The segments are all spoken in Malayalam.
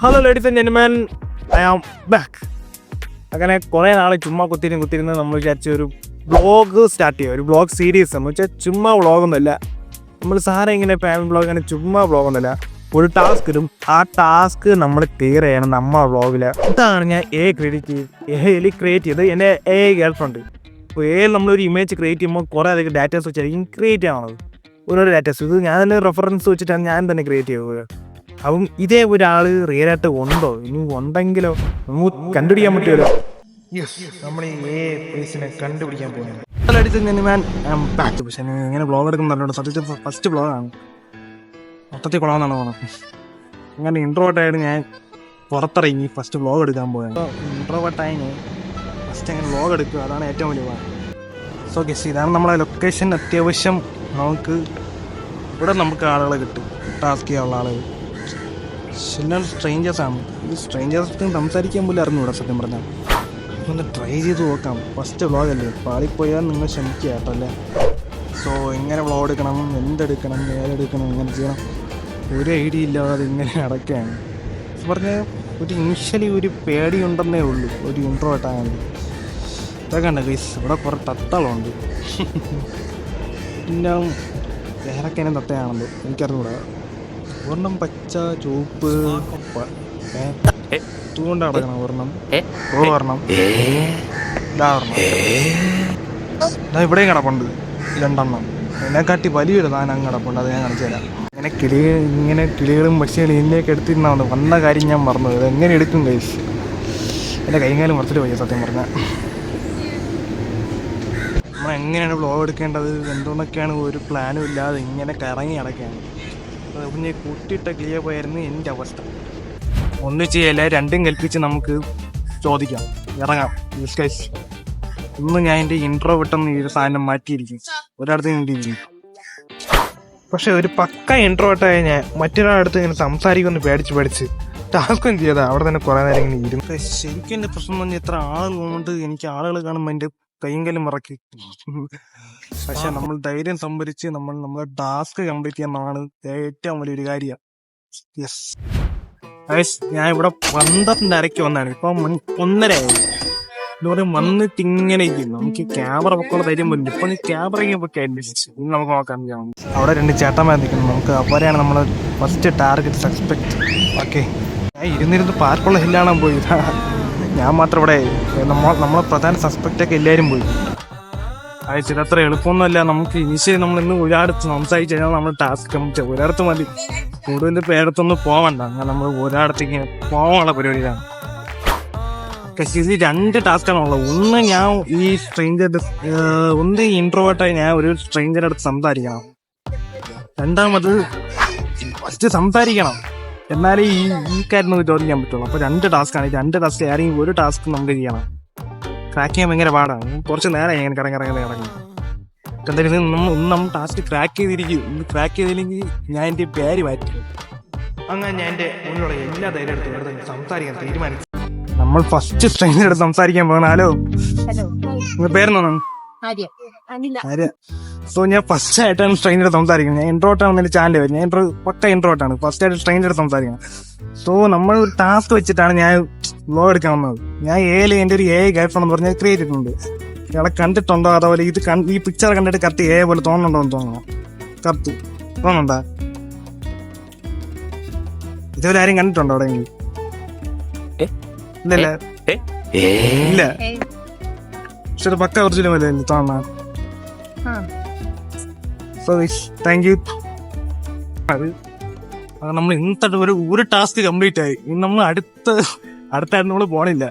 Hello ladies and gentleman, I am back. അങ്ങനെ കുറേ നാൾ ചുമ്മാ കുത്തിരുന്ന് നമ്മൾ വിചാരിച്ച ഒരു വ്ളോഗ് സ്റ്റാർട്ട് ചെയ്യുക, ഒരു വ്ളോഗ് സീരീസ്. എന്ന് വെച്ചാൽ ചുമ്മാ വ്ളോഗൊന്നുമല്ല, നമ്മൾ സാറെ ഇങ്ങനെ ഫാമിലി വ്ളോഗ് അങ്ങനെ ചുമ്മാ വ്ളോഗൊന്നുമല്ല, ഒരു ടാസ്ക് ഇടും. ആ ടാസ്ക് നമ്മൾ ക്ലിയർ ചെയ്യണം നമ്മൾ വ്ളോഗിൽ. ഇതാണ് ഞാൻ എയിൽ ക്രിയേറ്റ് ചെയ്ത് എൻ്റെ ഗേൾ ഫ്രണ്ട്. അപ്പോൾ നമ്മളൊരു ഇമേജ് ക്രിയേറ്റ് ചെയ്യുമ്പോൾ കുറേ അധികം ഡാറ്റാസ് വെച്ചായിരിക്കും ക്രിയേറ്റ് ചെയ്യണത്. ഓരോ ഡാറ്റാസ് ഇത് ഞാൻ തന്നെ റെഫറൻസ് വെച്ചിട്ടാണ് ഞാൻ തന്നെ ക്രിയേറ്റ് ചെയ്തത്. അപ്പം ഇതേ ഒരാൾ റിയലായിട്ട് ഉണ്ടോ, ഇനി ഉണ്ടെങ്കിലോ നമുക്ക് കണ്ടുപിടിക്കാൻ പറ്റുമല്ലോ. നമ്മൾ ഈ പ്ലേസിനെ കണ്ടുപിടിക്കാൻ പോകുന്നത്. പക്ഷേ ഇങ്ങനെ ബ്ലോഗ് എടുക്കുന്നുണ്ടോ, സത്യത്തിൽ ഫസ്റ്റ് ബ്ലോഗാണ്, മൊത്തത്തിൽ കൊള്ളാമെന്നാണ് തോന്നുന്നത്. അങ്ങനെ ഇൻട്രോവേർട്ടായിട്ട് ഞാൻ പുറത്തിറങ്ങി ഫസ്റ്റ് ബ്ലോഗ് എടുക്കാൻ പോയത്. ഇൻട്രോവേർട്ടായി ഞാൻ ഫസ്റ്റ് അങ്ങനെ ബ്ലോഗ് എടുക്കുക, അതാണ് ഏറ്റവും വലിയ പാട്. സോ ഗെസ്, ഇതാണ് നമ്മളെ ലൊക്കേഷൻ. അത്യാവശ്യം നമുക്ക് ആളുകളെ കിട്ടും, ടാസ്ക് ചെയ്യാനുള്ള ആളുകൾ. എല്ലാം സ്ട്രേഞ്ചേഴ്സാണ്. ഈ സ്ട്രേഞ്ചേഴ്സ് സംസാരിക്കാൻ പോലും അറിഞ്ഞൂടാ സത്യം പറഞ്ഞാൽ. ഒന്ന് ട്രൈ ചെയ്ത് നോക്കാം. ഫസ്റ്റ് വ്ളോഗല്ലേ, പാളിപ്പോയാൽ നിങ്ങൾ ക്ഷമിക്കുക കേട്ടോ അല്ലേ. സോ എങ്ങനെ വ്ളോഗ് എടുക്കണം, എന്തെടുക്കണം, ഏതെടുക്കണം, എങ്ങനെ ചെയ്യണം, ഒരു ഐഡിയ ഇല്ലാതെ ഇങ്ങനെ അടയ്ക്കുകയാണ് പറഞ്ഞാൽ. ഒരു ഇനിഷ്യലി ഒരു പേടിയുണ്ടെന്നേ ഉള്ളൂ ഒരു ഇൻട്രോവേർട്ടാണ്. ഇതൊക്കെ ഉണ്ട് ഗൈസ്, ഇവിടെ കുറേ തത്തകളുണ്ട്. എല്ലാം വേറെക്കാനും തത്തയാണല്ലോ, എനിക്കറിഞ്ഞൂടാ. ഒരെണ്ണം പച്ച, ചുവപ്പ്, തൂണ്ട കിടക്കണം. ഒരെണ്ണം ഇതാ ഇവിടെയും കിടപ്പുണ്ട് രണ്ടെണ്ണം. എന്നെക്കാട്ടി വലിയൊരു താനം കിടപ്പുണ്ട്, അത് ഞാൻ കാണിച്ചു തരാം. ഇങ്ങനെ കിളികളും പക്ഷികളും ഇതിൻ്റെയൊക്കെ എടുത്തിരുന്നാണ് വന്ന കാര്യം ഞാൻ മറന്നു. ഇത് എങ്ങനെ എടുക്കും ഗൈസ്, എൻ്റെ കൈകാലം മറച്ചിട്ട് പോയി സത്യം പറഞ്ഞാൽ. നമ്മൾ എങ്ങനെയാണ് വ്ളോഗ് എടുക്കേണ്ടത്, എന്തോന്നൊക്കെയാണ് ഒരു പ്ലാനും ഇല്ലാതെ ഇങ്ങനെ കറങ്ങി അടക്കുകയാണ്. പിന്നെ കൂട്ടിയിട്ട ക്ലിയർ പോയായിരുന്നു എൻ്റെ അവസ്ഥ. ഒന്നും ചെയ്യല്ല, രണ്ടും കൽപ്പിച്ച് നമുക്ക് ചോദിക്കാം, ഇറങ്ങാം. ഗൈസ്, ഇന്ന് ഞാൻ എൻ്റെ ഇൻട്രോ വിട്ടെന്ന് ഈ ഒരു സാധനം മാറ്റിയിരിക്കും, ഒരാടത്ത് നിന്നിരിക്കും. പക്ഷെ ഒരു പക്ക ഇൻട്രോട്ടായ ഞാൻ മറ്റൊരാളടുത്ത് ഇങ്ങനെ സംസാരിക്കുമെന്ന് പേടിച്ച് ടാസ്കും ചെയ്താൽ അവിടെ തന്നെ കുറേ നേരം ഇങ്ങനെ ഇരുന്നു. ശരിക്കും എൻ്റെ പ്രശ്നം എന്ന് പറഞ്ഞാൽ ഇത്ര ആളുകളുണ്ട്, എനിക്ക് ആളുകൾ കാണുമ്പോൾ എൻ്റെ കൈയും മറക്കി. പക്ഷെ നമ്മൾ ധൈര്യം സംഭരിച്ച് നമ്മളെ ടാസ്ക് കംപ്ലീറ്റ് ചെയ്യാന്നാണ് ഏറ്റവും വലിയൊരു കാര്യം. യെസ് ഗൈസ്, ഞാൻ ഇവിടെ 12:30 വന്നാണ്, ഇപ്പം 1:30 ആയി. എന്താ പറയുക, വന്നിട്ട് ഇങ്ങനെ ഇരിക്കും. നമുക്ക് ക്യാമറ വെക്കാനുള്ള ധൈര്യം പോലും. ഇപ്പൊ ക്യാമറ ഒക്കെ അന്വേഷിച്ച് ഇനി നമുക്ക് നോക്കാൻ. അവിടെ 2 ചേട്ടന്മാർ നിൽക്കുന്നു, നമുക്ക് അവരെയാണ് നമ്മൾ ഫസ്റ്റ് ടാർഗറ്റ് സസ്പെക്ട്. ഓക്കെ, ഞാൻ ഇരുന്നിരുന്ന് പാർക്കുള്ള ഹില്ലാണാൻ പോയി. ഞാൻ മാത്രം ഇവിടെ. നമ്മളെ പ്രധാന സസ്പെക്റ്റൊക്കെ എല്ലാവരും പോയി. അയച്ചു അത്ര എളുപ്പമൊന്നുമല്ല. നമുക്ക് ഇനിഷ്യലി നമ്മൾ ഇന്ന് ഒരാടത്ത് സംസാരിച്ച് കഴിഞ്ഞാൽ നമ്മൾ ടാസ്ക് കംപ്ലീറ്റ്. ഒരിടത്ത് മതി, കൂടുതൽ പേരത്തൊന്നും പോവണ്ട. അങ്ങനെ നമ്മൾ ഒരാടത്തേക്ക് പോകാനുള്ള പരിപാടിയിലാണ്. പക്ഷേ ഇത് 2 ടാസ്കാണുള്ളത്. ഒന്ന് ഞാൻ ഈ ഒന്ന് ഇൻട്രോവേർട്ടായി ഞാൻ ഒരു സ്ട്രേഞ്ചറുടെ അടുത്ത് സംസാരിക്കണം. രണ്ടാമത് ഫസ്റ്റ് സംസാരിക്കണം, എന്നാലേ ഈ കാര്യം നമുക്ക് ചോദിക്കാൻ പറ്റുള്ളൂ. അപ്പോൾ 2 ടാസ്ക്കാണ്. 2 ടാസ്ക് ആരെങ്കിലും ഒരു ടാസ്ക് നമുക്ക് ചെയ്യണം. ക്രാക്ക് ചെയ്യാൻ ഭയങ്കര പാടാണ്. കുറച്ച് നേരം ഇങ്ങനെ കിടങ്ങി. എന്തായാലും നമ്മൾ ടാസ്ക് ക്രാക്ക് ചെയ്തിരിക്കും. ക്രാക്ക് ചെയ്തില്ലെങ്കിൽ ഞാൻ എൻ്റെ പേര് മാറ്റി. അങ്ങനെ ഞാൻ എൻ്റെ മുന്നിലുള്ള എല്ലാ ധൈര്യം എടുത്ത് സംസാരിക്കാൻ തീരുമാനിച്ചു. നമ്മൾ ഫസ്റ്റ് സ്ട്രെയിനർ എടുത്ത് സംസാരിക്കാൻ പോകണം. ഹലോ, നിങ്ങളുടെ പേരെന്താണ്? ആര്യ. സോ ഞാൻ ഫസ്റ്റ് ആയിട്ടാണ് സ്ട്രെയിനർ സംസാരിക്കുന്നത്. ഞാൻ ഇൻട്രോട്ടാണ് എൻ്റെ ചാനൽ വരും. ഞാൻ പക്ക ഇൻട്രോട്ടാണ്. ഫസ്റ്റ് ആയിട്ട് സ്ട്രെയിനർ സംസാരിക്കണം. സോ നമ്മൾ ഒരു ടാസ്ക് വെച്ചിട്ടാണ് ഞാൻ വ്ളോഗ് എടുക്കാൻ വന്നത്. ഞാൻ എൻ്റെ ഒരു ഗേൾ ഫ്രണ്ട് എന്ന് പറഞ്ഞാൽ ക്രിയേറ്റ് ചെയ്തിട്ടുണ്ട്. ഇയാളെ കണ്ടിട്ടുണ്ടോ, അതേപോലെ ഈ പിക്ചർ കണ്ടിട്ട് കറക്റ്റ് പോലെ തോന്നുന്നുണ്ടോ എന്ന് തോന്നണം. കറക്റ്റ് തോന്നുന്നുണ്ടോ? ഇതുവരെ ആരും കണ്ടിട്ടുണ്ടോ എവിടെയെങ്കിലും? ഇല്ല. പക്ഷെ പക്ക ഒറിജിനൽ പോലെ തോന്നാ. So thank you. അത് നമ്മൾ ഇന്നത്തെ ഒരു ടാസ്ക് കംപ്ലീറ്റ് ആയി. ഇനി നമ്മൾ അടുത്തായിട്ട് നമ്മൾ പോണില്ല.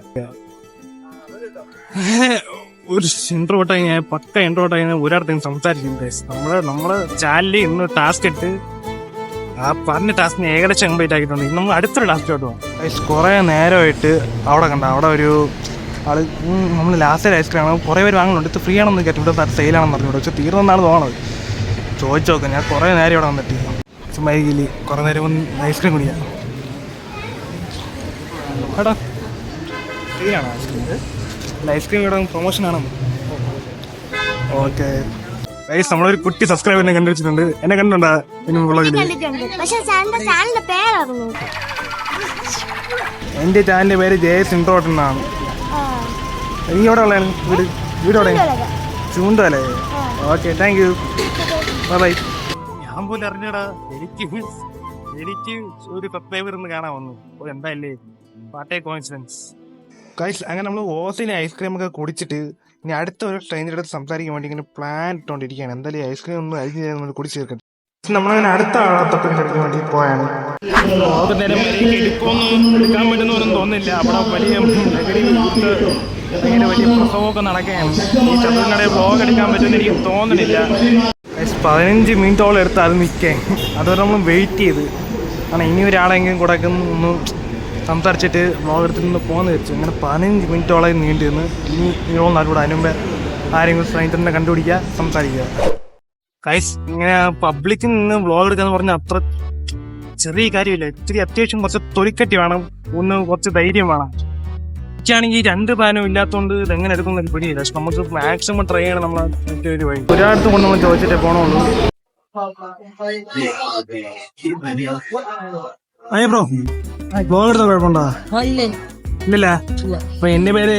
ഒരു ഇൻട്രോട്ടായി ഞാൻ പക്ക ഇൻട്രോട്ടായി ഒരിടത്തും സംസാരിക്കും. നമ്മളെ ചാനലിൽ ഇന്ന് ടാസ്ക് ഇട്ട് ആ പറഞ്ഞ ടാസ്കിന് ഏകദേശം കംപ്ലീറ്റ് ആക്കിയിട്ടുണ്ട്. ഇന്ന് നമ്മൾ അടുത്തൊരു ടാസ്കിലോട്ട് പോകാം. കുറേ നേരമായിട്ട് അവിടെ ഒരു ആള് നമ്മൾ ലാസ്റ്റ് ഐസ്ക്രീം കുറേ പേര് വാങ്ങുന്നുണ്ട്. ഇത് ഫ്രീ ആണെന്ന് കേട്ടു, ഇവിടെ സെയിലാണെന്ന് പറഞ്ഞു. പക്ഷെ തീർന്നെന്നാണ് തോന്നുന്നത്. ചോദിച്ചു നോക്കാം. ഞാൻ കുറേ നേരം ഇവിടെ വന്നിട്ട് മൈകിൽ കുറേ നേരം വന്ന് ഐസ്ക്രീം കുടിക്കാം. എടാ ഫ്രീയാണോ ഐസ്ക്രീം? അല്ല, ഐസ്ക്രീം ഇവിടെ പ്രൊമോഷനാണോ? ഓക്കെ ഗൈസ്, നമ്മളൊരു കുട്ടി സബ്സ്ക്രൈബറിനെ കണ്ടുവച്ചിട്ടുണ്ട്. എന്നെ കണ്ടിട്ടുണ്ടോ? പക്ഷേ ചാനലിന്റെ പേരറിഞ്ഞു. എൻ്റെ ചാനലിൻ്റെ പേര് ജയസ് ഇൻട്രോട്ട് എന്നാണ്. നീ എവിടെ ഉള്ളതാണ്? വീട് എവിടെ? ചൂണ്ടല്ലേ? Okay, thank you, bye. ഞാൻ പോലും അറിഞ്ഞടാ, എനിക്ക് ഒരു സബ്സ്ക്രൈബർ ഒന്ന് കാണാൻ വന്നു. എന്താല്ലേ വാട്ടേ കോയിൻസിഡൻസ്. അങ്ങനെ നമ്മൾ ഓസിന് ഐസ്ക്രീം ഒക്കെ കുടിച്ചിട്ട് ഇനി അടുത്ത ഒരു ട്രെയിനിൻ്റെ അടുത്ത് സംസാരിക്കാൻ വേണ്ടി ഇങ്ങനെ പ്ലാൻ ഇട്ടുകൊണ്ടിരിക്കുകയാണ്. എന്തായാലും ഐസ്ക്രീം ഒന്നും അരിഞ്ഞ് നമ്മൾ കുടിച്ച് തീർക്കട്ടെ. നമ്മളങ്ങനെ അടുത്ത ആളത്തൊക്കെ എടുക്കാൻ വേണ്ടി പോയാണ്. നേരം എടുക്കാൻ പറ്റുന്നവരൊന്നും തോന്നില്ല. അവിടെ വലിയ ഭയങ്കര വലിയ പ്രസവമൊക്കെ നടക്കുകയാണ്. ഈ ചതുരങ്ങടെ വ്ലോഗ് എടുക്കാൻ പറ്റുമെന്ന് എനിക്ക് തോന്നുന്നില്ല. 15 മിനിറ്റോളം എടുത്ത് അത് നിൽക്കാൻ, അതുവരെ നമ്മൾ വെയിറ്റ് ചെയ്ത്. കാരണം ഇനി ഒരാളെങ്കിലും കൂടെ ഒന്ന് സംസാരിച്ചിട്ട് വ്ലോഗ് എടുത്തിട്ട് നിന്ന് പോകുന്ന വെച്ചു. അങ്ങനെ 15 മിനിറ്റോളം നീണ്ടു നിന്ന് ഇനി നീളൊന്നും കൂടെ അതിനുമ്പേ ആരെങ്കിലും സ്ട്രൈൻറ്ററിനെ കണ്ടുപിടിക്കുക, സംസാരിക്കുക. കൈസ് ഇങ്ങനെ പബ്ലിക്കിൽ നിന്ന് വ്ലോഗ് എടുക്കാന്ന് പറഞ്ഞാൽ അത്ര ചെറിയ കാര്യമില്ല. ഇത്തിരി അത്യാവശ്യം കുറച്ച് തൊലിക്കട്ടി വേണം, കുറച്ച് ധൈര്യം വേണം. എനിക്കാണെങ്കിൽ 2 പാനും ഇല്ലാത്തതുകൊണ്ട് ഇതെങ്ങനെ എടുക്കുന്ന ഒരു പിടിയില്ല. പക്ഷെ നമുക്ക് മാക്സിമം ട്രൈ ചെയ്യണം. നമ്മളെ മറ്റൊരു വഴി ഒരാൾക്ക് കൊണ്ട് നമ്മൾ ചോദിച്ചിട്ടേ പോകണുള്ളൂ. അയ്യ ബ്രോ, വ്ലോഗ് എടുത്ത കുഴപ്പമുണ്ടോ? ഇല്ലല്ല. അപ്പൊ എന്റെ പേര്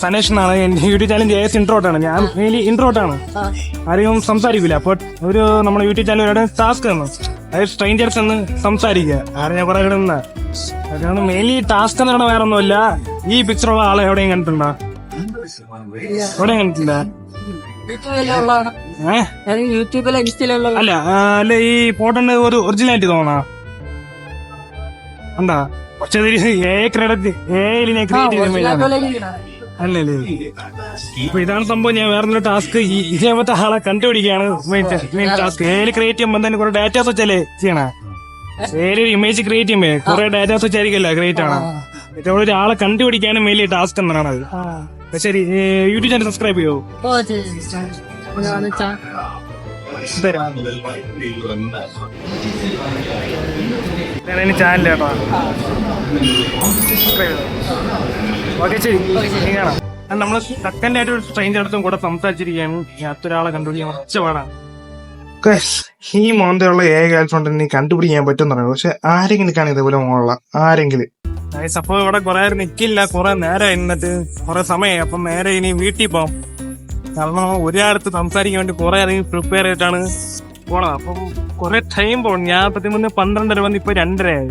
സനേഷ് എന്നാണ്. എന്റെ യൂട്യൂബ് ചാനൽ ജയസ് ഇൻട്രോട്ടാണ്. ഞാൻ മെയിൻലി ഇൻട്രോട്ടാണ്, ആരെയും സംസാരിക്കില്ല. അപ്പൊ നമ്മുടെ യൂട്യൂബ് ചാനൽ ഒരു ടാസ്ക് തന്നു, അതായത് സ്ട്രേഞ്ചേഴ്സ് എന്ന് സംസാരിക്കുക. ആരും ഞാൻ കുറെ കിടന്ന അതാണ് മെയിൻലി ടാസ്ക് എന്ന് പറയുന്നത്. വേറെ ഒന്നുമില്ല. ഈ പിക്ചറുള്ള ആളെ എവിടെയും കണ്ടിട്ടുണ്ടോ? എവിടെയും കണ്ടിട്ടില്ല. അല്ല ഈ ഫോട്ടോന്റെ ഒരു ഒറിജിനാലിറ്റി തോന്നാ ഉണ്ടാ? പക്ഷെ അല്ലല്ലേ. ഇപ്പൊ ഇതാണ് സംഭവം. ഞാൻ വേറൊരു ടാസ്ക് ഇതേപോലത്തെ ആളെ കണ്ടുപിടിക്കുകയാണ് മെയിൻ ടാസ്ക്. ഏല് ക്രിയേറ്റ് ചെയ്യുമ്പോൾ തന്നെ കുറെ ഡാറ്റാസ് വെച്ചല്ലേ ചെയ്യണേ. ഏല് ഇമേജ് ക്രിയേറ്റ് ചെയ്യുമ്പോ കുറെ ഡാറ്റാസ് വെച്ചായിരിക്കല്ലോ ക്രിയേറ്റ് ആണ്. ഇതേപോലെ ഒരാളെ കണ്ടുപിടിക്കാണ് മെയിൻ ടാസ്ക് എന്നാണ് അത്. ശരി, യൂട്യൂബ് ചാനൽ സബ്സ്ക്രൈബ് ചെയ്യോ? ചാനൽ കേട്ടോ. ഓക്കെ, ശരി, കാണാം. നമ്മള് സെക്കൻഡ് ആയിട്ട് ഒരു സ്ട്രേഞ്ചർ അടുത്തും കൂടെ സംസാരിച്ചിരിക്കുകയാണ്. അത്തൊരാളെ കണ്ടുപിടിക്കാൻ കുറച്ച് പാടാണ്. ഈ മോന്തയുള്ള ഗേൾഫ്രണ്ട് നീ കണ്ടുപിടിക്കാൻ പറ്റും പറയുന്നത്. പക്ഷെ ആരെങ്കിലും കാണാൻ ഇതേപോലെ മോളുള്ള ആരെങ്കിലും. അപ്പൊ ഇവിടെ കുറെ നിക്കില്ല, കുറെ നേരം എന്നിട്ട് കുറെ സമയമായി. അപ്പം നേരെ ഇനി വീട്ടിൽ പോകാം. കാരണം ഒരാളടുത്ത് സംസാരിക്കാൻ വേണ്ടി കുറെ അധികം പ്രിപ്പയർ ചെയ്തിട്ടാണ് പോണത്. അപ്പം കുറെ ടൈം പോകും. ഞാൻ പറ്റി മുന്നേ 12:30 വന്ന് ഇപ്പൊ 2:30 ആയി.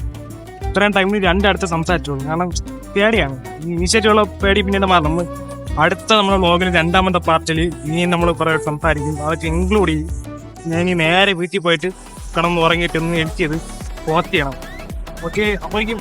ഇത്രയും ടൈമിൽ 2 അടുത്ത് സംസാരിച്ചോളൂ. കാരണം പേടിയാണ്. ഇനിഷ്യേറ്റീവുള്ള പേടി പിന്നീട് മാറും. നമ്മൾ അടുത്ത നമ്മുടെ വ്ലോഗിൽ 2ാമത്തെ പാർട്ടിൽ ഇനിയും നമ്മൾ കുറെ സംസാരിക്കും. അതൊക്കെ ഇൻക്ലൂഡ് ചെയ്യും. ഞാൻ ഇനി നേരെ വീട്ടിൽ പോയിട്ട് കിടന്ന് ഉറങ്ങിയിട്ട് ഒന്ന് എഡിറ്റ് ചെയ്ത് പോസ്റ്റ് ചെയ്യണം. ഓക്കെ, അപ്പോഴേക്കും